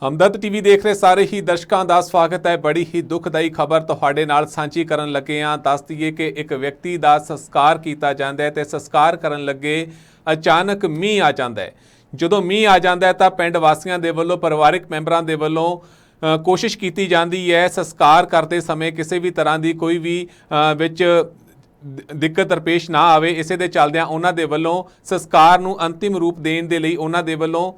हमदर्द TV देख रहे सारे ही दर्शकों का स्वागत है। बड़ी ही दुखदाई खबर तुहाडे नाल सांझी करन लगे हाँ। दस दईए कि एक व्यक्ति का संस्कार किया जाता है तो संस्कार करन लगे अचानक मीह आ जाता है। जदों मीह आ जाता है तो पिंड वासियों के वलों परिवारिक मैंबरों के वलों कोशिश की जाती है संस्कार करते समय किसी भी तरह की कोई भी विच दिक्कत दरपेश ना आवे। इसे दे चलदियां उन्हां दे वल्लों संस्कार नूं अंतिम रूप देण दे लई उन्हां दे वल्लों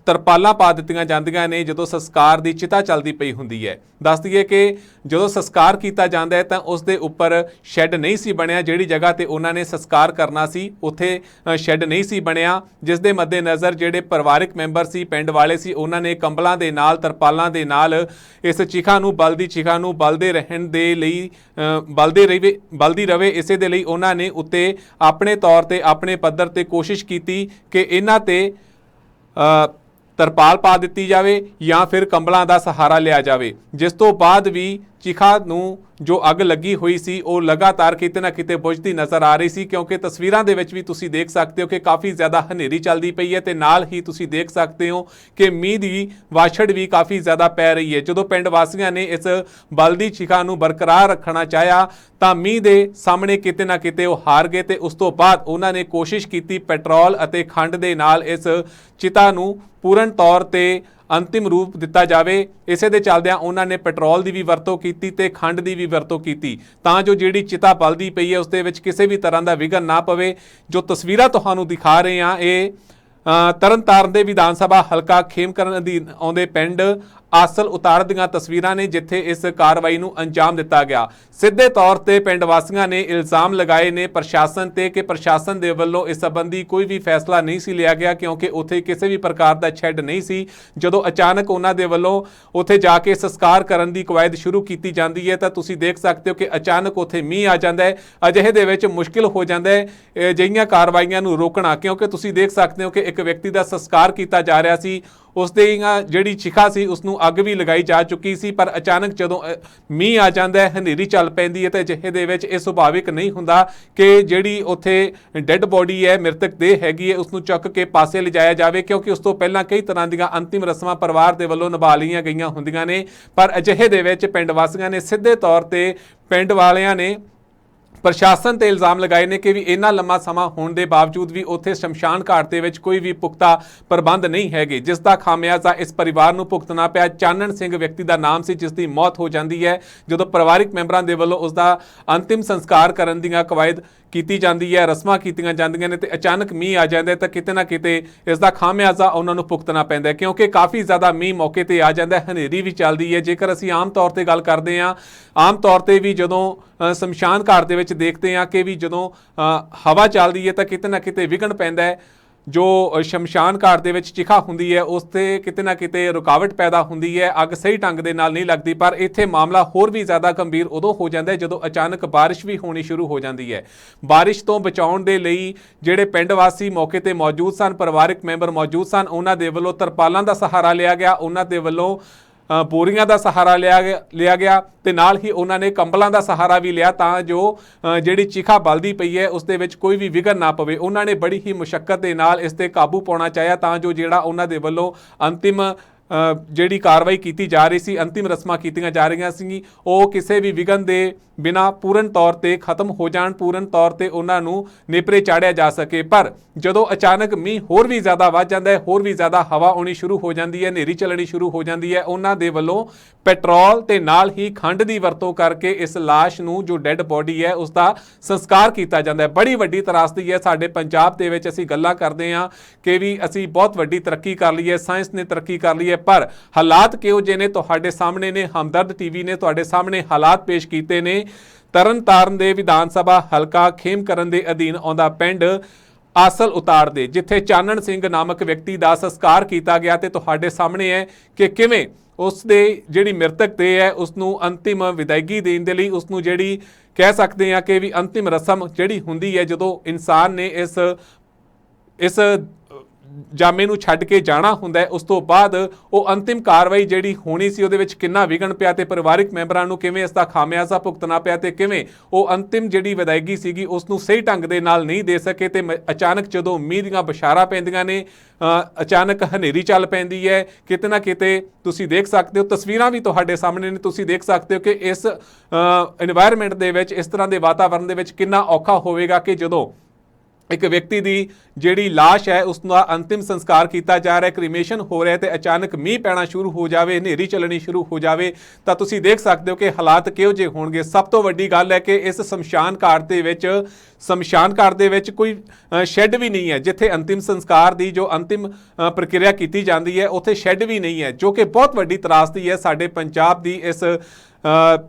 तरपालां पा दित्तियां जांदियां ने जदों संस्कार की चिता चलदी पई हुंदी है। दस दईए कि जदों संस्कार किया जाता है तो उस दे उपर शैड नहीं सी बनिया। जिहड़ी जगह ते उन्होंने संस्कार करना सी उत्थे शैड नहीं सी बनिया, जिस दे मद्देनज़र जिहड़े परिवारिक मैंबर सी पिंड वाले सी उन्होंने कंबलों के नाल तरपालों के नाल इस चिखा नूं बलदी चिखा नूं बलदे रहण दे लई बलदी रवे। इसे दे लई उन्होंने उत्ते अपने तौर ते अपने पद्धर ते कोशिश की कि इन्हां ते तरपाल पा दी जाए या फिर कंबलों का सहारा लिया जाए। जिस तो बाद भी चिखा नूं जो अग लगी हुई सी वो लगातार किते ना किते बुझदी नज़र आ रही सी, क्योंकि तस्वीरों के विच भी तुसीं देख सकते हो कि काफ़ी ज़्यादा हनेरी चलती पई है। तो नाल ही तुसीं देख सकते हो कि मीह की वाछड़ भी काफ़ी ज़्यादा पै रही है। जदों पिंड वासियों ने इस बलदी चिखा नूं बरकरार रखना चाहया तो मीह के सामने किते ना किते वो हार गए। तो उस तो बाद उन्होंने कोशिश की पेट्रोल अते खंड के नाल इस चिता नूं पूर्ण तौर पर अंतिम रूप दिता जाए। इसे दे चलदियां उन्होंने पेट्रोल की भी वरतों की ते खंड की भी वरतों की तां जो जिहड़ी चिता बलदी पई है उस दे विच किसी भी तरह का विघन ना पवे। जो तस्वीरां तुहानूं दिखा रहे हैं ये तरनतारन दे विधान सभा हलका खेमकरण अधीन आउंदे पिंड आसल उतार दीआं तस्वीरां ने जिथे इस कार्रवाई नूं अंजाम दिता गया। सीधे तौर पर पिंड वासियों ने इल्जाम लगाए ने प्रशासन ते कि प्रशासन दे वल्लों इस संबंधी कोई भी फैसला नहीं सी लिया गया, क्योंकि उत्थे किसी भी प्रकार का शैड नहीं सी। जदों अचानक उन्हां दे वल्लों उत्थे जाके संस्कार करन दी कवायद शुरू की जाती है तो तुसीं देख सकते हो कि अचानक उत्थे मीह आ जाता है। अजिहे दे विच मुश्किल हो जाता है अजिहियां कार्रवाइयां नूं रोकना, क्योंकि तुसीं देख सकते हो कि एक व्यक्ति का संस्कार किया जा रहा सी, उस जिहड़ी चिखा सी उसनूं अग भी लगाई जा चुकी सी। पर अचानक जदों मीह आ जाता है हनेरी चल पैंदी है तो अजिहे दे विच इह सुभाविक नहीं हुंदा कि जिहड़ी उत्थे डैड बॉडी है मृतक देह हैगी है उसनूं चुक के पासे लिजाया जाए, क्योंकि उस तो पहलां कई तरह दीआं अंतिम रस्मां परिवार दे वल्लों निभा लईआं गईआं हुंदिआं ने। पर अजिहे दे विच पिंड वासियों ने सीधे तौर ते पिंड वालिआं ने प्रशासन ते इल्जाम लगाए ने कि भी इन्ना लंबा समा होने के बावजूद भी उत्थे शमशान घाट के विच कोई भी पुख्ता प्रबंध नहीं है, जिसका खामियाजा इस परिवार नूं भुगतना पिया। चानण सिंह व्यक्ति का नाम से जिसकी मौत हो जाती है जो परिवारिक मैंबरों के वलों उसका अंतिम संस्कार करन दी कवायद की जाती है, रस्मां कीतियां जांदियां ने, ते अचानक मीह आ जाता है तो किते ना किते इसका खामियाजा उन्होंने भुगतना पैंदा है, क्योंकि काफ़ी ज़्यादा मीह मौके पर आ जाता है, हनेरी भी चलती है। जेकर असीं आम तौर पर गल करते हैं आम तौर पर भी जदों शमशान घाट के देखते हैं कि भी जदों हवा चलती है तो किते ना किते विघन पैंदा है। जो शमशान घाट के चिखा हुंदी है उस ते किते ना किते रुकावट पैदा हुंदी है, अग सही ढंग दे नाल नहीं लगती। पर इत्थे मामला होर भी ज़्यादा गंभीर उदों हो जाता है जदों अचानक बारिश भी होनी शुरू हो जाती है। बारिश तो बचाउण दे लई जिहड़े पिंड वासी मौके ते मौजूद सन, परिवारिक मैंबर मौजूद सन, उन्हां दे वल्लों तरपालां दा सहारा लिया गया, उन्हां दे वल्लों बोरियां का सहारा लिया गया ते नाल ही उन्होंने कंबलों का सहारा भी लिया तां जो जिहड़ी चिखा बलदी पई है उस दे विच कोई भी विघन ना पवे। उन्होंने बड़ी ही मुशक्कत दे नाल इस ते काबू पाउणा चाहया तां जो जिहड़ा उन्हां दे वल्लों अंतिम जिहड़ी कार्रवाई की जा रही सी, अंतिम रस्मां कीतियां जा रही सी, वो किसी भी विघन दे बिना पूर्ण तौर पर खत्म हो जाण, पूर्ण तौर पर उन्होंने नेपरे चाढ़िया जा सके। पर जदों अचानक मीह होर भी ज़्यादा वध जाता है, होर भी ज़्यादा हवा आनी शुरू हो जाती है, हनेरी चलनी शुरू हो जाती है, उन्होंने दे वल्लों पेट्रोल ते नाल ही खंड की वरतों करके इस लाश नूं जो डैड बॉडी है उसका संस्कार किया जाता है। बड़ी वड्डी त्रासदी है साडे पंजाब दे विच। असीं गल्लां करदे हां कि भी असीं बहुत वड्डी तरक्की कर ली है, साइंस ने तरक्की कर ली है, पर हालात किहो जे ने तुहाडे सामने ने। हमदर्द टीवी ने तुहाडे सामने हालात पेश कीते ने। तरनतारन दे विधान सभा हलका खेमकरण दे अधीन आउंदा पिंड आसल उतार दे जिथे चानण सिंह नामक व्यक्ति का संस्कार किया गया ते तुहाडे सामने है कि किवें उस दे जिहड़ी मृतक देह है उसनूं अंतिम विदायगी देण दे लई उसनूं जिहड़ी कह सकते हैं कि भी अंतिम रस्म जिहड़ी हुंदी है जदों इंसान ने इस ਜਾਮੇ ਨੂੰ ਛੱਡ ਕੇ ਜਾਣਾ ਹੁੰਦਾ ਹੈ, ਉਸ ਤੋਂ ਬਾਅਦ ਉਹ ਅੰਤਿਮ ਕਾਰਵਾਈ ਜਿਹੜੀ ਹੋਣੀ ਸੀ ਉਹਦੇ ਵਿੱਚ ਕਿੰਨਾ ਵਿਘਨ ਪਿਆ ਤੇ ਪਰਿਵਾਰਕ ਮੈਂਬਰਾਂ ਨੂੰ ਕਿਵੇਂ ਇਸ ਦਾ ਖਾਮਿਆਜ਼ਾ ਭੁਗਤਣਾ ਪਿਆ ਤੇ ਕਿਵੇਂ ਉਹ ਅੰਤਿਮ ਜਿਹੜੀ ਵਿਦਾਇਗੀ ਸੀਗੀ ਉਸ ਨੂੰ ਸਹੀ ਢੰਗ ਦੇ ਨਾਲ ਨਹੀਂ ਦੇ ਸਕੇ ਤੇ ਅਚਾਨਕ ਜਦੋਂ ਉਮੀਦ ਦੀਆਂ ਬਸ਼ਾਰਾਂ ਪੈਂਦੀਆਂ ਨੇ, ਅਚਾਨਕ ਹਨੇਰੀ ਚੱਲ ਪੈਂਦੀ ਹੈ। ਕਿਤੇ ਨਾ ਕਿਤੇ ਤੁਸੀਂ ਦੇਖ ਸਕਦੇ ਹੋ, ਤਸਵੀਰਾਂ ਵੀ ਤੁਹਾਡੇ ਸਾਹਮਣੇ ਨੇ, ਤੁਸੀਂ ਦੇਖ ਸਕਦੇ ਹੋ ਕਿ ਇਸ এনवायरमेंट ਦੇ ਵਿੱਚ, ਇਸ ਤਰ੍ਹਾਂ ਦੇ ਵਾਤਾਵਰਣ ਦੇ ਵਿੱਚ ਕਿੰਨਾ ਔਖਾ ਹੋਵੇਗਾ ਕਿ ਜਦੋਂ ਇੱਕ ਵਿਅਕਤੀ ਦੀ ਜਿਹੜੀ ਲਾਸ਼ ਹੈ ਉਸ ਦਾ ਅੰਤਿਮ ਸੰਸਕਾਰ ਕੀਤਾ ਜਾ ਰਿਹਾ, ਕ੍ਰੀਮੇਸ਼ਨ ਹੋ ਰਿਹਾ ਤੇ ਅਚਾਨਕ ਮੀਂਹ ਪੈਣਾ ਸ਼ੁਰੂ ਹੋ ਜਾਵੇ, ਹਨੇਰੀ ਚੱਲਣੀ ਸ਼ੁਰੂ ਹੋ ਜਾਵੇ ਤਾਂ ਤੁਸੀਂ ਦੇਖ ਸਕਦੇ ਹੋ ਕਿ ਹਾਲਾਤ ਕਿਹੋ ਜਿਹੇ ਹੋਣਗੇ। ਸਭ ਤੋਂ ਵੱਡੀ ਗੱਲ ਹੈ ਕਿ ਇਸ ਸ਼ਮਸ਼ਾਨ ਘਾਟ ਦੇ ਵਿੱਚ ਕੋਈ ਸ਼ੈੱਡ ਵੀ ਨਹੀਂ ਹੈ। ਜਿੱਥੇ ਅੰਤਿਮ ਸੰਸਕਾਰ ਦੀ ਜੋ ਅੰਤਿਮ ਪ੍ਰਕਿਰਿਆ ਕੀਤੀ ਜਾਂਦੀ ਹੈ ਉੱਥੇ ਸ਼ੈੱਡ ਵੀ ਨਹੀਂ ਹੈ, ਜੋ ਕਿ ਬਹੁਤ ਵੱਡੀ ਤਰਾਸਦੀ ਹੈ ਸਾਡੇ ਪੰਜਾਬ ਦੀ ਇਸ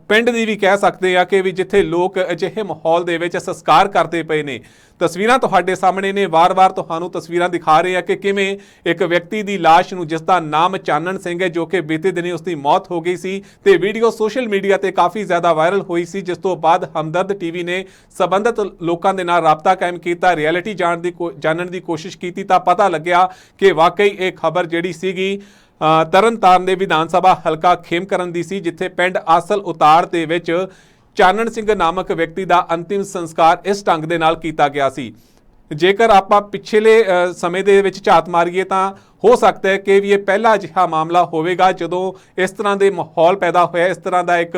ਪਿੰਡ ਦੀ ਵੀ ਕਹਿ ਸਕਦੇ ਆ ਕਿ ਵੀ ਜਿੱਥੇ ਲੋਕ ਅਜਿਹੇ ਮਾਹੌਲ ਦੇ ਵਿੱਚ ਸੰਸਕਾਰ ਕਰਦੇ ਪਏ ਨੇ। ਤਸਵੀਰਾਂ ਤੁਹਾਡੇ ਸਾਹਮਣੇ ਨੇ, ਵਾਰ-ਵਾਰ ਤੁਹਾਨੂੰ ਤਸਵੀਰਾਂ ਦਿਖਾ ਰਹੇ ਆ ਕਿ ਕਿਵੇਂ ਇੱਕ ਵਿਅਕਤੀ ਦੀ ਲਾਸ਼ ਨੂੰ, ਜਿਸ ਦਾ ਨਾਮ ਚਾਨਣ ਸਿੰਘ ਹੈ, ਜੋ ਕਿ ਬੀਤੇ ਦਿਨੀ ਉਸ ਦੀ ਮੌਤ ਹੋ ਗਈ ਸੀ ਤੇ ਵੀਡੀਓ ਸੋਸ਼ਲ ਮੀਡੀਆ ਤੇ ਕਾਫੀ ਜ਼ਿਆਦਾ ਵਾਇਰਲ ਹੋਈ ਸੀ, ਜਿਸ ਤੋਂ ਬਾਅਦ ਹਮਦਰਦ ਟੀਵੀ ਨੇ ਸੰਬੰਧਿਤ ਲੋਕਾਂ ਦੇ ਨਾਲ ਰਾਬਤਾ ਕਾਇਮ ਕੀਤਾ, ਰਿਐਲਿਟੀ ਜਾਣਨ ਦੀ ਕੋਸ਼ਿਸ਼ ਕੀਤੀ ਤਾਂ ਪਤਾ ਲੱਗਿਆ ਕਿ ਵਾਕਈ ਇਹ ਖਬਰ ਜਿਹੜੀ ਸੀਗੀ ਤਰਨਤਾਰਨ ਦੇ ਵਿਧਾਨ ਸਭਾ ਹਲਕਾ ਖੇਮਕਰਨ ਦੀ ਸੀ, ਜਿੱਥੇ ਪਿੰਡ ਆਸਲ ਉਤਾਰ ਦੇ ਵਿੱਚ ਚਾਨਣ ਸਿੰਘ ਨਾਮਕ ਵਿਅਕਤੀ ਦਾ ਅੰਤਿਮ ਸੰਸਕਾਰ ਇਸ ਢੰਗ ਦੇ ਨਾਲ ਕੀਤਾ ਗਿਆ ਸੀ। ਜੇਕਰ ਆਪਾਂ ਪਿਛਲੇ ਸਮੇਂ ਦੇ ਵਿੱਚ ਝਾਤ ਮਾਰੀਏ ਤਾਂ ਹੋ ਸਕਦਾ ਹੈ ਕਿ ਵੀ ਇਹ ਪਹਿਲਾ ਅਜਿਹਾ ਮਾਮਲਾ ਹੋਵੇਗਾ ਜਦੋਂ ਇਸ ਤਰ੍ਹਾਂ ਦੇ ਮਾਹੌਲ ਪੈਦਾ ਹੋਇਆ, ਇਸ ਤਰ੍ਹਾਂ ਦਾ ਇੱਕ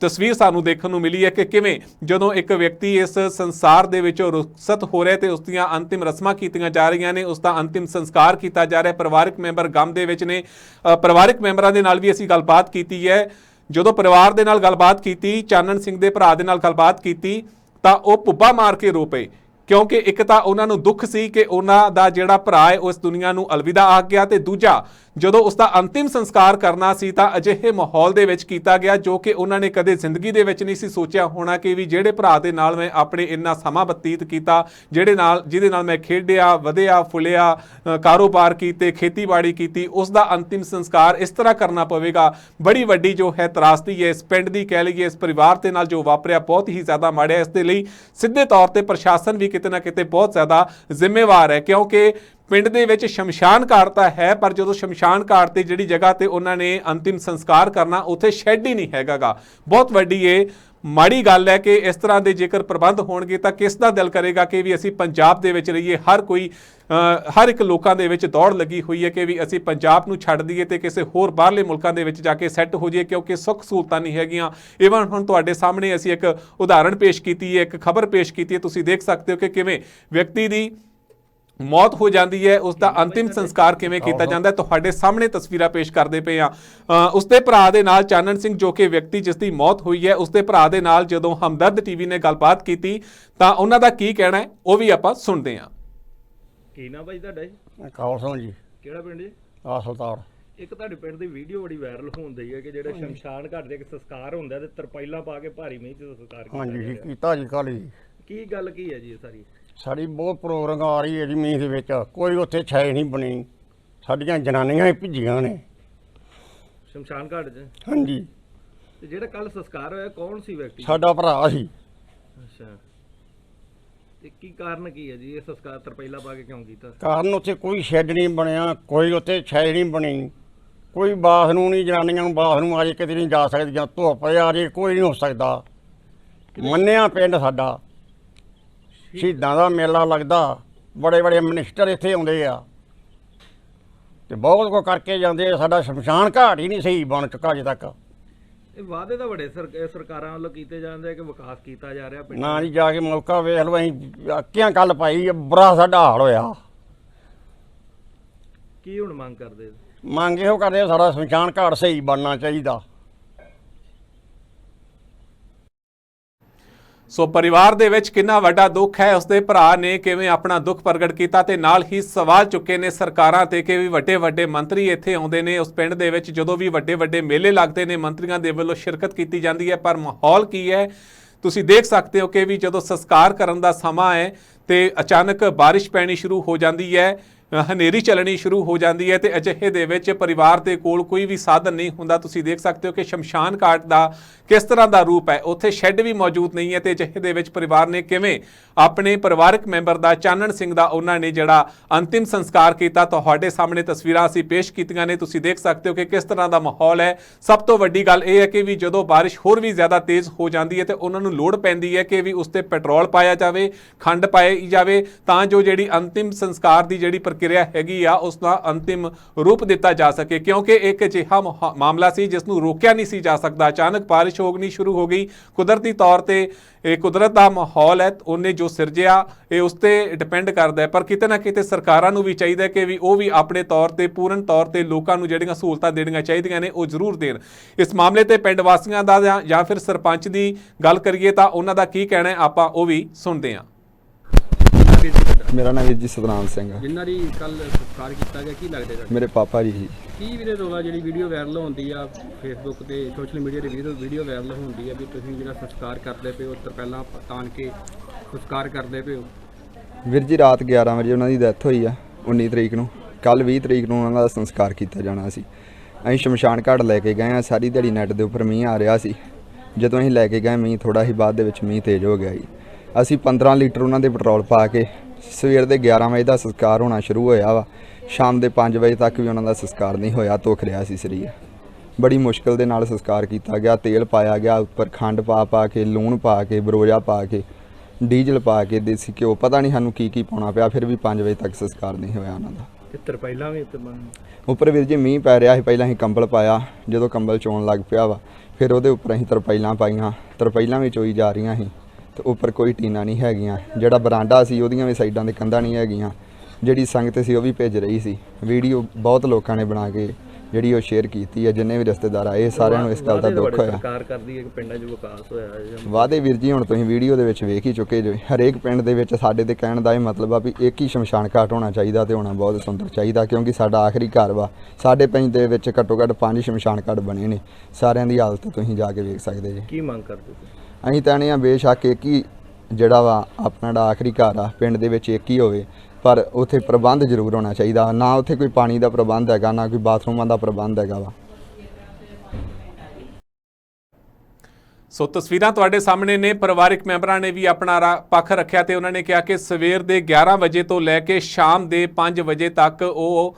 ਤਸਵੀਰ ਸਾਨੂੰ ਦੇਖਣ ਨੂੰ ਮਿਲੀ ਹੈ ਕਿ ਕਿਵੇਂ ਜਦੋਂ ਇੱਕ ਵਿਅਕਤੀ ਇਸ ਸੰਸਾਰ ਦੇ ਵਿੱਚੋਂ ਰੁਖਸਤ ਹੋ ਰਿਹਾ ਤੇ ਉਸ ਦੀਆਂ ਅੰਤਿਮ ਰਸਮਾਂ ਕੀਤੀਆਂ ਜਾ ਰਹੀਆਂ ਨੇ, ਉਸ ਦਾ ਅੰਤਿਮ ਸੰਸਕਾਰ ਕੀਤਾ ਜਾ ਰਿਹਾ, ਪਰਿਵਾਰਕ ਮੈਂਬਰ ਗਮ ਦੇ ਵਿੱਚ ਨੇ। ਪਰਿਵਾਰਕ ਮੈਂਬਰਾਂ ਦੇ ਨਾਲ ਵੀ ਅਸੀਂ ਗੱਲਬਾਤ ਕੀਤੀ ਹੈ। ਜਦੋਂ ਪਰਿਵਾਰ ਦੇ ਨਾਲ ਗੱਲਬਾਤ ਕੀਤੀ, ਚਾਨਣ ਸਿੰਘ ਦੇ ਭਰਾ ਦੇ ਨਾਲ ਗੱਲਬਾਤ ਕੀਤੀ ਤਾਂ ਉਹ ਪੁੱਬਾ ਮਾਰ ਕੇ ਰੋ ਪਏ, ਕਿਉਂਕਿ ਇੱਕ ਤਾਂ ਉਹਨਾਂ ਨੂੰ ਦੁੱਖ ਸੀ ਕਿ ਉਹਨਾਂ ਦਾ ਜਿਹੜਾ ਭਰਾ ਹੈ ਉਸ ਦੁਨੀਆ ਨੂੰ ਅਲਵਿਦਾ ਆਖ ਗਿਆ ਤੇ ਦੂਜਾ ਜਦੋਂ ਉਸ ਦਾ ਅੰਤਿਮ ਸੰਸਕਾਰ ਕਰਨਾ ਸੀ ਤਾਂ ਅਜਿਹੇ ਮਾਹੌਲ ਦੇ ਵਿੱਚ ਕੀਤਾ ਗਿਆ ਜੋ ਕਿ ਉਹਨਾਂ ਨੇ ਕਦੇ ਜ਼ਿੰਦਗੀ ਦੇ ਵਿੱਚ ਨਹੀਂ ਸੀ ਸੋਚਿਆ ਹੋਣਾ ਕਿ ਵੀ ਜਿਹੜੇ ਭਰਾ ਦੇ ਨਾਲ ਮੈਂ ਆਪਣੇ ਇੰਨਾ ਸਮਾਂ ਬਤੀਤ ਕੀਤਾ, ਜਿਹਦੇ ਨਾਲ ਮੈਂ ਖੇਡਿਆ, ਵਧਿਆ, ਫੁੱਲਿਆ, ਕਾਰੋਬਾਰ ਕੀਤੇ, ਖੇਤੀਬਾੜੀ ਕੀਤੀ, ਉਸ ਦਾ ਅੰਤਿਮ ਸੰਸਕਾਰ ਇਸ ਤਰ੍ਹਾਂ ਕਰਨਾ ਪਵੇਗਾ। ਬੜੀ ਵੱਡੀ ਜੋ ਹੈ ਤਰਾਸਦੀ ਹੈ ਇਸ ਪਿੰਡ ਦੀ, ਕਹਿ ਲਈਏ ਇਸ ਪਰਿਵਾਰ ਦੇ ਨਾਲ ਜੋ ਵਾਪਰਿਆ ਬਹੁਤ ਹੀ ਜ਼ਿਆਦਾ ਮਾੜਿਆ। ਇਸ ਦੇ ਲਈ ਸਿੱਧੇ ਤੌਰ ਤੇ ਪ੍ਰਸ਼ਾਸਨ ਵੀ ਕਿਤੇ ਨਾ ਕਿਤੇ ਬਹੁਤ ਜ਼ਿਆਦਾ ਜ਼ਿੰਮੇਵਾਰ ਹੈ, ਕਿਉਂਕਿ ਪਿੰਡ ਦੇ ਵਿੱਚ ਸ਼ਮਸ਼ਾਨ ਘਾਟ ਤਾਂ ਹੈ ਪਰ ਜਦੋਂ ਸ਼ਮਸ਼ਾਨ ਘਾਟ ਤੇ ਜਿਹੜੀ ਜਗ੍ਹਾ ਤੇ ਉਹਨਾਂ ਨੇ ਅੰਤਿਮ ਸੰਸਕਾਰ ਕਰਨਾ ਉੱਥੇ ਸ਼ੈੱਡ ਹੀ ਨਹੀਂ ਹੈਗਾਗਾ। ਬਹੁਤ ਵੱਡੀ ਇਹ ਮਾੜੀ ਗੱਲ ਹੈ ਕਿ ਇਸ ਤਰ੍ਹਾਂ ਦੇ ਜੇਕਰ ਪ੍ਰਬੰਧ ਹੋਣਗੇ ਤਾਂ ਕਿਸ ਦਾ ਦਿਲ ਕਰੇਗਾ ਕਿ ਵੀ ਅਸੀਂ ਪੰਜਾਬ ਦੇ ਵਿੱਚ ਰਹੀਏ। ਹਰ ਇੱਕ ਲੋਕਾਂ ਦੇ ਵਿੱਚ ਦੌੜ ਲੱਗੀ ਹੋਈ ਹੈ ਕਿ ਵੀ ਅਸੀਂ ਪੰਜਾਬ ਨੂੰ ਛੱਡ ਦਈਏ ਤੇ ਕਿਸੇ ਹੋਰ ਬਾਹਰਲੇ ਮੁਲਕਾਂ ਦੇ ਵਿੱਚ ਜਾ ਕੇ ਸੈੱਟ ਹੋ ਜਾਈਏ, ਕਿਉਂਕਿ ਸੁੱਖ ਸਹੂਲਤਾਂ ਨਹੀਂ ਹੈਗੀਆਂ। ਇਵਨ ਹੁਣ ਤੁਹਾਡੇ ਸਾਹਮਣੇ ਅਸੀਂ ਇੱਕ ਉਦਾਹਰਣ ਪੇਸ਼ ਕੀਤੀ ਹੈ, ਇੱਕ ਖਬਰ ਪੇਸ਼ ਕੀਤੀ ਹੈ, ਤੁਸੀਂ ਦੇਖ ਸਕਦੇ ਹੋ ਕਿ ਕਿਵੇਂ ਵਿਅਕਤੀ ਦੀ ਮੌਤ ਹੋ ਜਾਂਦੀ ਹੈ, ਉਸ ਦਾ ਅੰਤਿਮ ਸੰਸਕਾਰ ਕਿਵੇਂ ਕੀਤਾ ਜਾਂਦਾ ਹੈ। ਤੁਹਾਡੇ ਸਾਹਮਣੇ ਤਸਵੀਰਾਂ ਪੇਸ਼ ਕਰਦੇ ਪਏ ਆ। ਉਸਦੇ ਭਰਾ ਦੇ ਨਾਲ ਚਾਨਣ ਸਿੰਘ ਜੋ ਕਿ ਵਿਅਕਤੀ ਜਿਸ ਦੀ ਮੌਤ ਹੋਈ ਹੈ, ਉਸਦੇ ਭਰਾ ਦੇ ਨਾਲ ਜਦੋਂ ਹਮਦਰਦ ਟੀਵੀ ਨੇ ਗੱਲਬਾਤ ਕੀਤੀ ਤਾਂ ਉਹਨਾਂ ਦਾ ਕੀ ਕਹਿਣਾ ਹੈ ਉਹ ਵੀ ਆਪਾਂ ਸੁਣਦੇ ਹਾਂ। ਕੀ ਨਾ ਭਾਈ ਤੁਹਾਡਾ ਜੀ? ਕਾਲ ਸਿੰਘ ਜੀ। ਕਿਹੜਾ ਪਿੰਡ ਜੀ? ਆਸਲਤਾਰ। ਇੱਕ ਤੁਹਾਡੇ ਪਿੰਡ ਦੀ ਵੀਡੀਓ ਬੜੀ ਵਾਇਰਲ ਹੁੰਦੀ ਹੈ ਕਿ ਜਿਹੜਾ ਸ਼ਮਸ਼ਾਨ ਘਾਟ ਦੇ ਇੱਕ ਸੰਸਕਾਰ ਹੁੰਦਾ ਤੇ ਤਰਪਾਈਲਾਂ ਪਾ ਕੇ ਭਾਰੀ ਮੀਂਹ 'ਚ ਸੰਸਕਾਰ ਕੀਤਾ ਹਾਂਜੀ ਜੀ, ਕੀਤਾ ਜੀ ਕੱਲ੍ਹ ਜੀ। ਕੀ ਗੱਲ ਕੀ ਹੈ ਜੀ ਇਹ ਸਾਰੀ? ਸਾਡੀ ਬਹੁਤ ਪ੍ਰੋਬਲਮ ਆ ਰਹੀ ਹੈ ਜੀ ਮੀਂਹ ਦੇ ਵਿੱਚ, ਕੋਈ ਉੱਥੇ ਛਾਏ ਨਹੀਂ ਬਣੀ, ਸਾਡੀਆਂ ਜਨਾਨੀਆਂ ਹੀ ਭਿੱਜੀਆਂ ਨੇ ਸ਼ਮਸ਼ਾਨ ਘਾਟ 'ਚ। ਹਾਂਜੀ। ਤੇ ਜਿਹੜਾ ਕੱਲ ਸੰਸਕਾਰ ਹੋਇਆ ਕੌਣ ਸੀ ਵਿਅਕਤੀ? ਸਾਡਾ ਭਰਾ ਸੀ। ਅੱਛਾ, ਤੇ ਕੀ ਕਾਰਨ ਕੀ ਹੈ ਜੀ ਇਹ ਸੰਸਕਾਰ ਤਰਪਾਈਲਾਂ ਪਾ ਕੇ ਕਿਉਂ ਕੀਤਾ? ਕਾਰਨ ਉੱਥੇ ਕੋਈ ਸ਼ੈੱਡ ਨਹੀਂ ਬਣਿਆ, ਕੋਈ ਉੱਥੇ ਛਾਏ ਨਹੀਂ ਬਣੀ, ਕੋਈ ਬਾਥ ਨੂੰ ਨਹੀਂ, ਜਨਾਨੀਆਂ ਨੂੰ ਬਾਥ ਨੂੰ ਆ ਜੇ ਕਿਤੇ ਨਹੀਂ ਜਾ ਸਕਦੀਆਂ, ਧੁੱਪ ਆ ਜੇ ਕੋਈ ਨਹੀਂ ਹੋ ਸਕਦਾ। ਮੰਨਿਆ ਪਿੰਡ ਸਾਡਾ, ਸ਼ਹੀਦਾਂ ਦਾ ਮੇਲਾ ਲੱਗਦਾ, ਬੜੇ ਬੜੇ ਮਿਨਿਸਟਰ ਇੱਥੇ ਆਉਂਦੇ ਆ ਤੇ ਬਹੁਤ ਕੁਝ ਕਰਕੇ ਜਾਂਦੇ ਆ। ਸਾਡਾ ਸ਼ਮਸ਼ਾਨ ਘਾਟ ਹੀ ਨਹੀਂ ਸਹੀ ਬਣ ਚੁੱਕਾ ਅਜੇ ਤੱਕ। ਇਹ ਵਾਅਦੇ ਤਾਂ ਵੱਡੇ ਸਰਕਾਰਾਂ ਵੱਲੋਂ ਕੀਤੇ ਜਾਂਦੇ ਆ ਕਿ ਵਿਕਾਸ ਕੀਤਾ ਜਾ ਰਿਹਾ ਪਿੰਡ ਨਾ ਜੀ, ਜਾ ਕੇ ਮੌਕਾ ਵੇਖ ਲਓ। ਅਸੀਂ ਅੱਕਿਆਂ ਗੱਲ ਪਾਈ, ਬੁਰਾ ਸਾਡਾ ਹਾਲ ਹੋਇਆ। ਕੀ ਹੁਣ ਮੰਗ ਕਰਦੇ? ਮੰਗ ਇਹੋ ਕਰਦੇ ਸਾਡਾ ਸ਼ਮਸ਼ਾਨ ਘਾਟ ਸਹੀ ਬਣਨਾ ਚਾਹੀਦਾ। ਸੋ ਪਰਿਵਾਰ ਦੇ ਵਿੱਚ ਕਿੰਨਾ ਵੱਡਾ ਦੁੱਖ ਹੈ। ਉਸਦੇ ਭਰਾ ਨੇ ਕਿਵੇਂ ਆਪਣਾ ਦੁੱਖ ਪ੍ਰਗਟ ਕੀਤਾ ਤੇ ਨਾਲ ਹੀ ਸਵਾਲ ਚੁੱਕੇ ਨੇ ਸਰਕਾਰਾਂ ਤੇ ਕਿ ਵੀ ਵੱਡੇ ਮੰਤਰੀ ਇੱਥੇ ਆਉਂਦੇ ਨੇ ਉਸ ਪਿੰਡ ਦੇ ਵਿੱਚ, ਜਦੋਂ ਵੀ ਵੱਡੇ ਮੇਲੇ ਲੱਗਦੇ ਨੇ ਮੰਤਰੀਆਂ ਦੇ ਵੱਲੋਂ ਸ਼ਿਰਕਤ ਕੀਤੀ ਜਾਂਦੀ ਹੈ, ਪਰ ਮਾਹੌਲ ਕੀ ਹੈ ਤੁਸੀਂ ਦੇਖ ਸਕਦੇ ਹੋ ਕਿ ਵੀ ਜਦੋਂ ਸੰਸਕਾਰ ਕਰਨ ਦਾ ਸਮਾਂ ਹੈ ਤੇ ਅਚਾਨਕ ਬਾਰਿਸ਼ ਪੈਣੀ ਸ਼ੁਰੂ ਹੋ ਜਾਂਦੀ ਹੈ। ਹਨੇਰੀ ਚੱਲਣੀ ਸ਼ੁਰੂ ਹੋ ਜਾਂਦੀ ਹੈ ਤੇ ਅਜਿਹੇ ਦੇ ਵਿੱਚ ਪਰਿਵਾਰ ਦੇ ਕੋਲ ਕੋਈ ਵੀ ਸਾਧਨ ਨਹੀਂ ਹੁੰਦਾ। ਤੁਸੀਂ ਦੇਖ ਸਕਦੇ ਹੋ ਕਿ ਸ਼ਮਸ਼ਾਨ ਘਾਟ ਦਾ ਕਿਸ ਤਰ੍ਹਾਂ ਦਾ ਰੂਪ ਹੈ, ਉੱਥੇ ਸ਼ੈੱਡ ਵੀ ਮੌਜੂਦ ਨਹੀਂ ਹੈ ਤੇ ਅਜਿਹੇ ਦੇ ਵਿੱਚ ਪਰਿਵਾਰ ਨੇ ਕਿਵੇਂ ਆਪਣੇ ਪਰਿਵਾਰਕ ਮੈਂਬਰ ਦਾ, ਚਾਨਣ ਸਿੰਘ ਦਾ, ਉਹਨਾਂ ਨੇ ਜਿਹੜਾ ਅੰਤਿਮ ਸੰਸਕਾਰ ਕੀਤਾ, ਤੁਹਾਡੇ ਸਾਹਮਣੇ ਤਸਵੀਰਾਂ ਅਸੀਂ ਪੇਸ਼ ਕੀਤੀਆਂ ਨੇ। ਤੁਸੀਂ ਦੇਖ ਸਕਦੇ ਹੋ ਕਿ ਕਿਸ ਤਰ੍ਹਾਂ ਦਾ ਮਾਹੌਲ ਹੈ। ਸਭ ਤੋਂ ਵੱਡੀ ਗੱਲ ਇਹ ਹੈ ਕਿ ਵੀ ਜਦੋਂ ਬਾਰਿਸ਼ ਹੋਰ ਵੀ ਜ਼ਿਆਦਾ ਤੇਜ਼ ਹੋ ਜਾਂਦੀ ਹੈ ਤੇ ਉਹਨਾਂ ਨੂੰ ਲੋੜ ਪੈਂਦੀ ਹੈ ਕਿ ਵੀ ਉਸ ਤੇ ਪੈਟਰੋਲ ਪਾਇਆ ਜਾਵੇ, ਖੰਡ ਪਾਈ ਜਾਵੇ, ਤਾਂ ਜੋ ਜਿਹੜੀ ਅੰਤਿਮ ਸੰਸਕਾਰ ਦੀ ਜਿਹੜੀ ਪ੍ਰਕਿਰਿਆ ਹੈਗੀ ਆ ਉਸ ਦਾ ਅੰਤਿਮ ਰੂਪ ਦਿੱਤਾ ਜਾ ਸਕੇ, ਕਿਉਂਕਿ ਇੱਕ ਅਜਿਹਾ ਮਾਮਲਾ ਸੀ ਜਿਸ ਨੂੰ ਰੋਕਿਆ ਨਹੀਂ ਸੀ ਜਾ ਸਕਦਾ। ਅਚਾਨਕ ਬਾਰਿਸ਼ ਹੋਣੀ ਸ਼ੁਰੂ ਹੋ ਗਈ। ਕੁਦਰਤੀ ਤੌਰ ਤੇ ਇਹ ਕੁਦਰਤ ਦਾ ਮਾਹੌਲ ਹੈ, ਉਹਨੇ ਜੋ ਸਿਰਜਿਆ ਇਹ ਉਸ ਤੇ ਡਿਪੈਂਡ ਕਰਦਾ ਹੈ, ਪਰ ਕਿਤੇ ਨਾ ਕਿਤੇ ਸਰਕਾਰਾਂ ਨੂੰ ਵੀ ਚਾਹੀਦਾ ਕਿ ਵੀ ਉਹ ਵੀ ਆਪਣੇ ਤੌਰ ਤੇ, ਪੂਰਨ ਤੌਰ ਤੇ ਲੋਕਾਂ ਨੂੰ ਜਿਹੜੀਆਂ ਸਹੂਲਤਾਂ ਦੇਣੀਆਂ ਚਾਹੀਦੀਆਂ ਨੇ ਉਹ ਜ਼ਰੂਰ ਦੇਣ। ਇਸ ਮਾਮਲੇ ਤੇ ਪਿੰਡ ਵਾਸੀਆਂ ਦਾ ਜਾਂ ਫਿਰ ਸਰਪੰਚ ਦੀ ਗੱਲ ਕਰੀਏ ਤਾਂ ਉਹਨਾਂ ਦਾ ਕੀ ਕਹਿਣਾ ਹੈ, ਆਪਾਂ ਉਹ ਵੀ ਸੁਣਦੇ ਹਾਂ। ਮੇਰਾ ਨਾਮ ਵੀਰ ਜੀ ਸਤਨਾਮ ਸਿੰਘ ਆ। ਜਿਨ੍ਹਾਂ ਦੀ ਕੱਲ ਸਤਿਕਾਰ ਕੀਤਾ ਗਿਆ, ਕੀ ਲੱਗਦੇ ਤੁਹਾਨੂੰ? ਮੇਰੇ ਪਾਪਾ ਜੀ ਸੀ। ਕੀ ਵੀਰੇ ਰੋਲਾ ਜਿਹੜੀ ਵੀਡੀਓ ਵਾਇਰਲ ਹੁੰਦੀ ਆ ਫੇਸਬੁੱਕ ਤੇ ਸੋਸ਼ਲ ਮੀਡੀਆ ਤੇ ਵੀਡੀਓ ਵਾਇਰਲ ਹੁੰਦੀ ਆ ਵੀ ਤੁਸੀਂ ਜਿਹੜਾ ਸੰਸਕਾਰ ਕਰਦੇ ਪਏ ਹੋ, ਪਹਿਲਾਂ ਤਾਣ ਕੇ ਸੰਸਕਾਰ ਕਰਦੇ ਪਏ ਹੋ? ਵੀਰ ਜੀ ਰਾਤ 11 ਵਜੇ ਉਹਨਾਂ ਦੀ ਡੈਥ ਹੋਈ ਆ 19 ਤਰੀਕ ਨੂੰ। ਕੱਲ 20 ਤਰੀਕ ਨੂੰ ਉਹਨਾਂ ਦਾ ਸੰਸਕਾਰ ਕੀਤਾ ਜਾਣਾ ਸੀ। ਅਸੀਂ ਸ਼ਮਸ਼ਾਨ ਘਾਟ ਲੈ ਕੇ ਗਏ ਆ। ਸਾਰੀ ਦਿਹਾੜੀ ਨੈੱਟ ਦੇ ਉੱਪਰ ਮੀਂਹ ਆ ਰਿਹਾ ਸੀ। ਜਦੋਂ ਅਸੀਂ ਲੈ ਕੇ ਗਏ ਮੀਂਹ ਥੋੜਾ ਹੀ ਬਾਅਦ ਦੇ ਵਿੱਚ ਮੀਂਹ ਤੇਜ਼ ਹੋ ਗਿਆ ਜੀ। ਅਸੀਂ 15 ਲੀਟਰ ਉਹਨਾਂ ਦੇ ਪੈਟਰੋਲ ਪਾ ਕੇ ਸਵੇਰ ਦੇ 11 ਵਜੇ ਦਾ ਸੰਸਕਾਰ ਹੋਣਾ ਸ਼ੁਰੂ ਹੋਇਆ ਵਾ। ਸ਼ਾਮ ਦੇ 5 ਵਜੇ ਤੱਕ ਵੀ ਉਹਨਾਂ ਦਾ ਸੰਸਕਾਰ ਨਹੀਂ ਹੋਇਆ, ਧੁੱਖ ਰਿਹਾ ਸੀ ਸਰੀਰ। ਬੜੀ ਮੁਸ਼ਕਿਲ ਦੇ ਨਾਲ ਸੰਸਕਾਰ ਕੀਤਾ ਗਿਆ। ਤੇਲ ਪਾਇਆ ਗਿਆ ਉੱਪਰ, ਖੰਡ ਪਾ ਕੇ, ਲੂਣ ਪਾ ਕੇ, ਬਰੋਜਾ ਪਾ ਕੇ, ਡੀਜ਼ਲ ਪਾ ਕੇ, ਦੇਸੀ ਘਿਓ, ਪਤਾ ਨਹੀਂ ਸਾਨੂੰ ਕੀ ਪਾਉਣਾ ਪਿਆ, ਫਿਰ ਵੀ 5 ਵਜੇ ਤੱਕ ਸੰਸਕਾਰ ਨਹੀਂ ਹੋਇਆ ਉਹਨਾਂ ਦਾ। ਪਹਿਲਾਂ ਵੀ ਉੱਪਰ ਵੀਰ ਜੀ ਮੀਂਹ ਪੈ ਰਿਹਾ ਸੀ। ਪਹਿਲਾਂ ਅਸੀਂ ਕੰਬਲ ਪਾਇਆ, ਜਦੋਂ ਕੰਬਲ ਚੋਣ ਲੱਗ ਪਿਆ ਵਾ ਫਿਰ ਉਹਦੇ ਉੱਪਰ ਅਸੀਂ ਤਰਪਾਈਲਾਂ ਪਾਈਆਂ। ਤਰਪਾਈਲਾਂ ਵੀ ਚੋਈ ਜਾ ਰਹੀਆਂ ਸੀ ਤੇ ਉੱਪਰ ਕੋਈ ਟੀਨਾ ਨਹੀਂ ਹੈਗੀਆਂ। ਜਿਹੜਾ ਬਰਾਂਡਾ ਸੀ ਉਹਦੀਆਂ ਵੀ ਸਾਈਡਾਂ 'ਤੇ ਕੰਧਾਂ ਨਹੀਂ ਹੈਗੀਆਂ। ਜਿਹੜੀ ਸੰਗਤ ਸੀ ਉਹ ਵੀ ਭੇਜ ਰਹੀ ਸੀ। ਵੀਡੀਓ ਬਹੁਤ ਲੋਕਾਂ ਨੇ ਬਣਾ ਕੇ ਜਿਹੜੀ ਉਹ ਸ਼ੇਅਰ ਕੀਤੀ ਹੈ। ਜਿੰਨੇ ਵੀ ਰਿਸ਼ਤੇਦਾਰ ਆਏ ਸਾਰਿਆਂ ਨੂੰ ਇਸ ਗੱਲ ਦਾ ਦੁੱਖ ਹੋਇਆ। ਸਰਕਾਰ ਕਰਦੀ ਹੈ ਕਿ ਪਿੰਡਾਂ 'ਚ ਵਿਕਾਸ ਹੋਇਆ ਹੈ। ਵਾਅਦੇ ਵੀਰ ਜੀ ਹੁਣ ਤੁਸੀਂ ਵੀਡੀਓ ਦੇ ਵਿੱਚ ਵੇਖ ਹੀ ਚੁੱਕੇ ਜੋ। ਹਰੇਕ ਪਿੰਡ ਦੇ ਵਿੱਚ ਸਾਡੇ ਤੇ ਕਹਿਣ ਦਾ ਇਹ ਮਤਲਬ ਆ ਵੀ ਇੱਕ ਹੀ ਸ਼ਮਸ਼ਾਨ ਘਾਟ ਹੋਣਾ ਚਾਹੀਦਾ ਤੇ ਹੋਣਾ ਬਹੁਤ ਸੁੰਦਰ ਚਾਹੀਦਾ, ਕਿਉਂਕਿ ਸਾਡਾ ਆਖਰੀ ਘਰ ਵਾ। ਸਾਡੇ ਪਿੰਡ ਦੇ ਵਿੱਚ ਘੱਟੋ ਘੱਟ 5 ਸ਼ਮਸ਼ਾਨ ਘਾਟ ਬਣੇ ਨੇ। ਸਾਰਿਆਂ ਦੀ ਹਾਲਤ ਤੁਸੀਂ ਜਾ ਕੇ ਵੇਖ ਸਕਦੇ ਜੀ। ਕੀ ਮੰਗ ਕਰਦੇ ਤੁਸੀਂ? ਅਸੀਂ ਤਾਂ ਆ ਬੇਸ਼ੱਕ ਇੱਕ ਹੀ ਜਿਹੜਾ ਵਾ ਆਪਣਾ ਜਿਹੜਾ ਆਖਰੀ ਘਰ ਆ ਪਿੰਡ ਦੇ ਵਿੱਚ ਇੱਕ ਹੀ ਹੋਵੇ, ਪਰ ਉੱਥੇ ਪ੍ਰਬੰਧ ਜ਼ਰੂਰ ਹੋਣਾ ਚਾਹੀਦਾ। ਨਾ ਉੱਥੇ ਕੋਈ ਪਾਣੀ ਦਾ ਪ੍ਰਬੰਧ ਹੈਗਾ, ਨਾ ਕੋਈ ਬਾਥਰੂਮਾਂ ਦਾ ਪ੍ਰਬੰਧ ਹੈਗਾ ਵਾ। ਸੋ ਤਸਵੀਰਾਂ ਤੁਹਾਡੇ ਸਾਹਮਣੇ ਨੇ। ਪਰਿਵਾਰਕ ਮੈਂਬਰਾਂ ਨੇ ਵੀ ਆਪਣਾ ਪੱਖ ਰੱਖਿਆ ਤੇ ਉਹਨਾਂ ਨੇ ਕਿਹਾ ਕਿ ਸਵੇਰ ਦੇ 11 ਵਜੇ ਤੋਂ ਲੈ ਕੇ ਸ਼ਾਮ ਦੇ 5 ਵਜੇ ਤੱਕ ਉਹ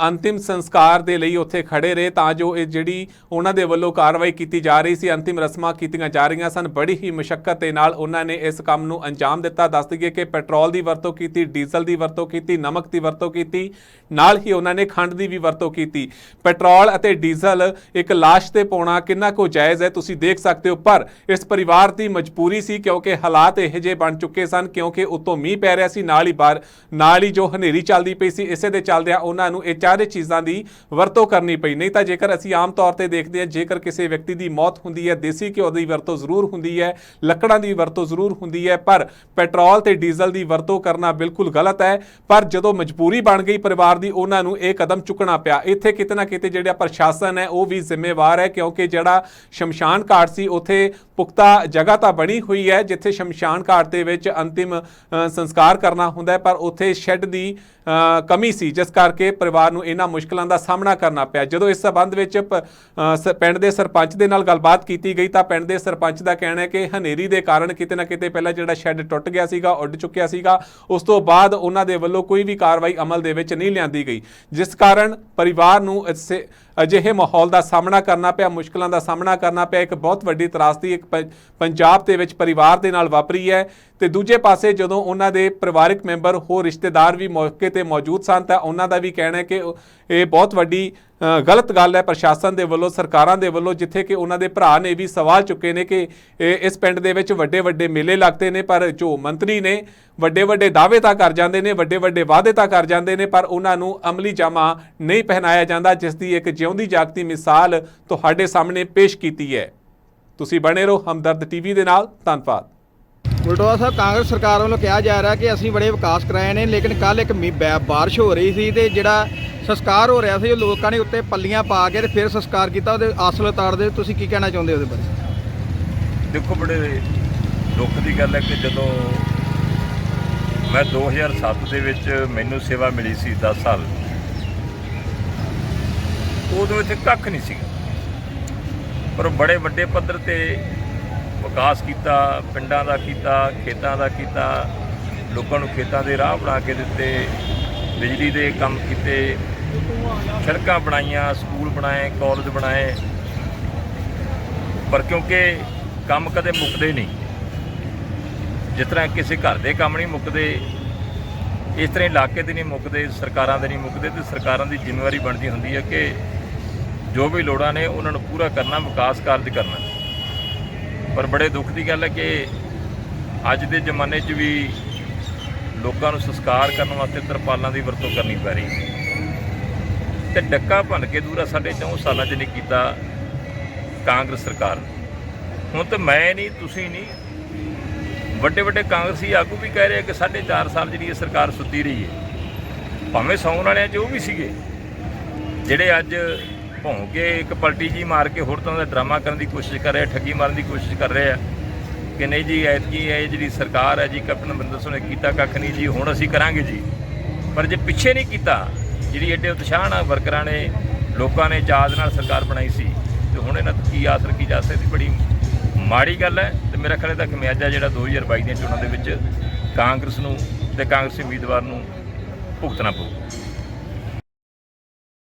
ਅੰਤਿਮ ਸੰਸਕਾਰ ਦੇ ਲਈ ਉੱਥੇ ਖੜੇ ਰਹੇ, ਤਾਂ ਜੋ ਇਹ ਜਿਹੜੀ ਉਹਨਾਂ ਦੇ ਵੱਲੋਂ ਕਾਰਵਾਈ ਕੀਤੀ ਜਾ ਰਹੀ ਸੀ, ਅੰਤਿਮ ਰਸਮਾਂ ਕੀਤੀਆਂ ਜਾ ਰਹੀਆਂ ਸਨ। ਬੜੀ ਹੀ ਮੁਸ਼ੱਕਤ ਦੇ ਨਾਲ ਉਹਨਾਂ ਨੇ ਇਸ ਕੰਮ ਨੂੰ ਅੰਜਾਮ ਦਿੱਤਾ। ਦੱਸ ਦਈਏ ਕਿ ਪੈਟਰੋਲ ਦੀ ਵਰਤੋਂ ਕੀਤੀ, ਡੀਜ਼ਲ ਦੀ ਵਰਤੋਂ ਕੀਤੀ, ਨਮਕ ਦੀ ਵਰਤੋਂ ਕੀਤੀ, ਨਾਲ ਹੀ ਉਹਨਾਂ ਨੇ ਖੰਡ ਦੀ ਵੀ ਵਰਤੋਂ ਕੀਤੀ। ਪੈਟਰੋਲ ਅਤੇ ਡੀਜ਼ਲ ਇੱਕ ਲਾਸ਼ ਤੇ ਪਾਉਣਾ ਕਿੰਨਾ ਕੁ ਜਾਇਜ਼ ਹੈ ਤੁਸੀਂ ਦੇਖ ਸਕਦੇ ਹੋ, ਪਰ ਇਸ ਪਰਿਵਾਰ ਦੀ ਮਜਬੂਰੀ ਸੀ ਕਿਉਂਕਿ ਹਾਲਾਤ ਇਹੋ ਜਿਹੇ ਬਣ ਚੁੱਕੇ ਸਨ, ਕਿਉਂਕਿ ਉੱਤੋਂ ਮੀਂਹ ਪੈ ਰਿਹਾ ਸੀ, ਨਾਲ ਹੀ ਜੋ ਹਨੇਰੀ ਚੱਲਦੀ ਪਈ ਸੀ। ਇਸੇ ਦੇ ਚੱਲਦਿਆਂ ਉਹਨਾਂ ਨੂੰ ਇਹ ਚਾਰੇ ਚੀਜ਼ਾਂ ਦੀ ਵਰਤੋਂ ਕਰਨੀ ਪਈ। ਨਹੀਂ ਤਾਂ ਜੇਕਰ ਅਸੀਂ ਆਮ ਤੌਰ ਤੇ ਦੇਖਦੇ ਹਾਂ, ਜੇਕਰ ਕਿਸੇ ਵਿਅਕਤੀ ਦੀ ਮੌਤ ਹੁੰਦੀ ਹੈ, ਦੇਸੀ ਘਿਓ ਦੀ ਵਰਤੋਂ ਜ਼ਰੂਰ ਹੁੰਦੀ ਹੈ, ਲੱਕੜਾਂ ਦੀ ਵਰਤੋਂ ਜ਼ਰੂਰ ਹੁੰਦੀ ਹੈ, ਪਰ ਪੈਟਰੋਲ ਤੇ ਡੀਜ਼ਲ ਦੀ ਵਰਤੋਂ ਕਰਨਾ ਬਿਲਕੁਲ ਗਲਤ ਹੈ। ਪਰ ਜਦੋਂ ਮਜਬੂਰੀ ਬਣ ਗਈ ਪਰਿਵਾਰ ਦੀ, ਉਹਨਾਂ ਨੂੰ ਇਹ ਕਦਮ ਚੁੱਕਣਾ ਪਿਆ। ਇੱਥੇ ਕਿਤੇ ਨਾ ਕਿਤੇ ਜਿਹੜਾ ਪ੍ਰਸ਼ਾਸਨ ਹੈ ਉਹ ਵੀ ਜ਼ਿੰਮੇਵਾਰ ਹੈ, ਕਿਉਂਕਿ ਜਿਹੜਾ ਸ਼ਮਸ਼ਾਨ ਘਾਟ ਸੀ ਉੱਥੇ ਪੁਖਤਾ ਜਗ੍ਹਾ ਤਾਂ ਬਣੀ ਹੋਈ ਹੈ ਜਿੱਥੇ ਸ਼ਮਸ਼ਾਨ ਘਾਟ ਦੇ ਵਿੱਚ ਅੰਤਿਮ ਸੰਸਕਾਰ ਕਰਨਾ ਹੁੰਦਾ ਹੈ, ਪਰ ਉੱਥੇ ਸ਼ੈੱਡ ਦੀ ਕਮੀ ਸੀ, ਜਿਸ ਕਰਕੇ ਪਰਿਵਾਰ ਨੂੰ ਇਹਨਾਂ ਮੁਸ਼ਕਲਾਂ ਦਾ ਸਾਹਮਣਾ ਕਰਨਾ ਪਿਆ। ਜਦੋਂ ਇਸ ਸਬੰਧ ਵਿੱਚ ਪਿੰਡ ਦੇ ਸਰਪੰਚ ਦੇ ਨਾਲ ਗੱਲਬਾਤ ਕੀਤੀ ਗਈ ਤਾਂ ਪਿੰਡ ਦੇ ਸਰਪੰਚ ਦਾ ਕਹਿਣਾ ਹੈ ਕਿ ਹਨੇਰੀ ਦੇ ਕਾਰਨ ਕਿਤੇ ਨਾ ਕਿਤੇ ਪਹਿਲਾਂ ਜਿਹੜਾ ਸ਼ੈੱਡ ਟੁੱਟ ਗਿਆ ਸੀਗਾ, ਉੱਡ ਚੁੱਕਿਆ ਸੀਗਾ, ਉਸ ਤੋਂ ਬਾਅਦ ਉਹਨਾਂ ਦੇ ਵੱਲੋਂ ਕੋਈ ਵੀ ਕਾਰਵਾਈ ਅਮਲ ਦੇ ਵਿੱਚ ਨਹੀਂ ਲਿਆਂਦੀ ਗਈ, ਜਿਸ ਕਾਰਨ ਪਰਿਵਾਰ ਨੂੰ ਅਜਿਹੇ ਮਾਹੌਲ ਦਾ ਸਾਹਮਣਾ ਕਰਨਾ ਪਿਆ, ਮੁਸ਼ਕਲਾਂ ਦਾ ਸਾਹਮਣਾ ਕਰਨਾ ਪਿਆ। ਇੱਕ ਬਹੁਤ ਵੱਡੀ ਤਰਾਸਦੀ ਇੱਕ ਪੰਜਾਬ ਦੇ ਵਿੱਚ ਪਰਿਵਾਰ ਦੇ ਨਾਲ ਵਾਪਰੀ ਹੈ। ਤੇ ਦੂਜੇ ਪਾਸੇ ਜਦੋਂ ਉਹਨਾਂ ਦੇ ਪਰਿਵਾਰਕ ਮੈਂਬਰ ਹੋਰ ਰਿਸ਼ਤੇਦਾਰ ਵੀ ਮੌਕੇ ਤੇ ਮੌਜੂਦ ਸਨ ਤਾਂ ਉਹਨਾਂ ਦਾ ਵੀ ਕਹਿਣਾ ਹੈ ਕਿ ਇਹ ਬਹੁਤ ਵੱਡੀ ਗਲਤ ਗੱਲ ਹੈ ਪ੍ਰਸ਼ਾਸਨ ਦੇ ਵੱਲੋਂ, ਸਰਕਾਰਾਂ ਦੇ ਵੱਲੋਂ, ਜਿੱਥੇ ਕਿ ਉਹਨਾਂ ਦੇ ਭਰਾ ਨੇ ਵੀ ਸਵਾਲ ਚੁੱਕੇ ਨੇ ਕਿ ਇਸ ਪਿੰਡ ਦੇ ਵਿੱਚ ਵੱਡੇ ਵੱਡੇ ਮੇਲੇ ਲੱਗਦੇ ਨੇ, ਪਰ ਜੋ ਮੰਤਰੀ ਨੇ ਵੱਡੇ ਵੱਡੇ ਦਾਅਵੇ ਤਾਂ ਕਰ ਜਾਂਦੇ ਨੇ, ਵੱਡੇ ਵੱਡੇ ਵਾਅਦੇ ਤਾਂ ਕਰ ਜਾਂਦੇ ਨੇ, ਪਰ ਉਹਨਾਂ ਨੂੰ ਅਮਲੀ ਜਾਮਾ ਨਹੀਂ ਪਹਿਨਾਇਆ ਜਾਂਦਾ, ਜਿਸ ਦੀ ਇੱਕ ਜਿਉਂਦੀ ਜਾਗਦੀ ਮਿਸਾਲ ਤੁਹਾਡੇ ਸਾਹਮਣੇ ਪੇਸ਼ ਕੀਤੀ ਹੈ। ਤੁਸੀਂ ਬਣੇ ਰਹੋ ਹਮਦਰਦ ਟੀਵੀ ਦੇ ਨਾਲ। ਧੰਨਵਾਦ। ਬਲਟੋਆ ਸਾਹਿਬ, ਕਾਂਗਰਸ ਸਰਕਾਰ ਵੱਲੋਂ ਕਿਹਾ ਜਾ ਰਿਹਾ ਕਿ ਅਸੀਂ ਬੜੇ ਵਿਕਾਸ ਕਰਾਏ ਨੇ, ਲੇਕਿਨ ਕੱਲ ਇੱਕ ਬਾਰਿਸ਼ ਹੋ ਰਹੀ ਸੀ ਤੇ ਜਿਹੜਾ ਸੰਸਕਾਰ ਹੋ ਰਿਹਾ ਸੀ ਉਹ ਲੋਕਾਂ ਨੇ ਉੱਤੇ ਪੱਲੀਆਂ ਪਾ ਕੇ ਤੇ ਫਿਰ ਸੰਸਕਾਰ ਕੀਤਾ, ਉਹਦੇ ਆਸਲ ਉਤਾਰਦੇ। ਤੁਸੀਂ ਕੀ ਕਹਿਣਾ ਚਾਹੁੰਦੇ ਉਹਦੇ ਬਾਰੇ? ਦੇਖੋ, ਬੜੇ ਦੁੱਖ ਦੀ ਗੱਲ ਹੈ ਕਿ ਜਦੋਂ ਮੈਂ 2007 ਦੇ ਵਿੱਚ ਮੈਨੂੰ ਸੇਵਾ ਮਿਲੀ ਸੀ 10 ਸਾਲ। ਉਦੋਂ ਇੱਥੇ ਕੱਖ ਨਹੀਂ ਸੀਗਾ, ਪਰ ਬੜੇ ਵੱਡੇ ਪੱਧਰ ਤੇ ਵਿਕਾਸ ਕੀਤਾ, ਪਿੰਡਾਂ ਦਾ ਕੀਤਾ, ਖੇਤਾਂ ਦਾ ਕੀਤਾ, ਲੋਕਾਂ ਨੂੰ ਖੇਤਾਂ ਦੇ ਰਾਹ ਬਣਾ ਕੇ ਦਿੱਤੇ, ਬਿਜਲੀ ਦੇ ਕੰਮ ਕੀਤੇ, ਸੜਕਾਂ ਬਣਾਈਆਂ, ਸਕੂਲ ਬਣਾਏ, ਕਾਲਜ ਬਣਾਏ। ਪਰ ਕਿਉਂਕਿ ਕੰਮ ਕਦੇ ਮੁੱਕਦੇ ਨਹੀਂ, ਜਿਸ ਤਰ੍ਹਾਂ ਕਿਸੇ ਘਰ ਦੇ ਕੰਮ ਨਹੀਂ ਮੁੱਕਦੇ, ਇਸ ਤਰ੍ਹਾਂ ਇਲਾਕੇ ਦੇ ਨਹੀਂ ਮੁੱਕਦੇ, ਸਰਕਾਰਾਂ ਦੇ ਨਹੀਂ ਮੁੱਕਦੇ। ਤੇ ਸਰਕਾਰਾਂ ਦੀ ਜ਼ਿੰਮੇਵਾਰੀ ਬਣਦੀ ਹੁੰਦੀ ਹੈ ਕਿ ਜੋ ਵੀ ਲੋੜਾਂ ਨੇ ਉਹਨਾਂ ਨੂੰ ਪੂਰਾ ਕਰਨਾ, ਵਿਕਾਸ ਕਾਰਜ ਕਰਨਾ। ਪਰ ਬੜੇ ਦੁੱਖ ਦੀ ਗੱਲ ਹੈ ਕਿ ਅੱਜ ਦੇ ਜ਼ਮਾਨੇ 'ਚ ਵੀ ਲੋਕਾਂ ਨੂੰ ਸੰਸਕਾਰ ਕਰਨ ਵਾਸਤੇ ਤਰਪਾਲਾਂ ਦੀ ਵਰਤੋਂ ਕਰਨੀ ਪੈ ਰਹੀ ਹੈ। ਤੇ ਡੱਕਾ ਭੰਨ ਕੇ ਦੂਰਾ ਸਾਡੇ 4 ਸਾਲਾਂ 'ਚ ਨਹੀਂ ਕੀਤਾ ਕਾਂਗਰਸ ਸਰਕਾਰ ਨੇ। ਹੁਣ ਤਾਂ ਮੈਂ ਨਹੀਂ, ਤੁਸੀਂ ਨਹੀਂ, ਵੱਡੇ ਵੱਡੇ ਕਾਂਗਰਸੀ ਆਗੂ ਵੀ ਕਹਿ ਰਹੇ ਕਿ 4.5 ਸਾਲ ਜਿਹੜੀ ਇਹ ਸਰਕਾਰ ਸੁੱਤੀ ਰਹੀ ਹੈ। ਭਾਵੇਂ ਸੌਣ ਵਾਲਿਆਂ 'ਚ ਉਹ ਵੀ ਸੀਗੇ ਜਿਹੜੇ ਅੱਜ ਭੌਂ ਕੇ ਇੱਕ ਪਲਟੀ ਜੀ ਮਾਰ ਕੇ ਹੋਰ ਤਰ੍ਹਾਂ ਦਾ ਡਰਾਮਾ ਕਰਨ ਦੀ ਕੋਸ਼ਿਸ਼ ਕਰ ਰਹੇ, ਠੱਗੀ ਮਾਰਨ ਦੀ ਕੋਸ਼ਿਸ਼ ਕਰ ਰਹੇ ਆ ਕਿ ਨਹੀਂ ਜੀ ਐਤਕੀ ਇਹ ਜਿਹੜੀ ਸਰਕਾਰ ਹੈ ਜੀ, ਕੈਪਟਨ ਅਮਰਿੰਦਰ ਸਿੰਘ ਨੇ ਕੀਤਾ ਕੱਖ ਨਹੀਂ ਜੀ, ਹੁਣ ਅਸੀਂ ਕਰਾਂਗੇ ਜੀ। ਪਰ ਜੇ ਪਿੱਛੇ ਨਹੀਂ ਕੀਤਾ, ਜਿਹੜੀ ਐਡੇ ਉਤਸ਼ਾਹ ਨਾਲ ਵਰਕਰਾਂ ਨੇ, ਲੋਕਾਂ ਨੇ ਚਾਅ ਨਾਲ ਸਰਕਾਰ ਬਣਾਈ ਸੀ, ਤੇ ਹੁਣ ਇਹਨਾਂ ਤੋਂ ਕੀ ਆਸ ਰੱਖੀ ਜਾ ਸਕਦੀ? ਬੜੀ ਮਾੜੀ ਗੱਲ ਹੈ। ਤੇ ਮੇਰਾ ਖਿਆਲ ਇਹਦਾ ਖਮਿਆਜਾ ਜਿਹੜਾ 2022 ਦੀਆਂ ਚੋਣਾਂ ਦੇ ਵਿੱਚ ਕਾਂਗਰਸ ਨੂੰ ਤੇ ਕਾਂਗਰਸੀ ਉਮੀਦਵਾਰ ਨੂੰ ਭੁਗਤਣਾ ਪਊ।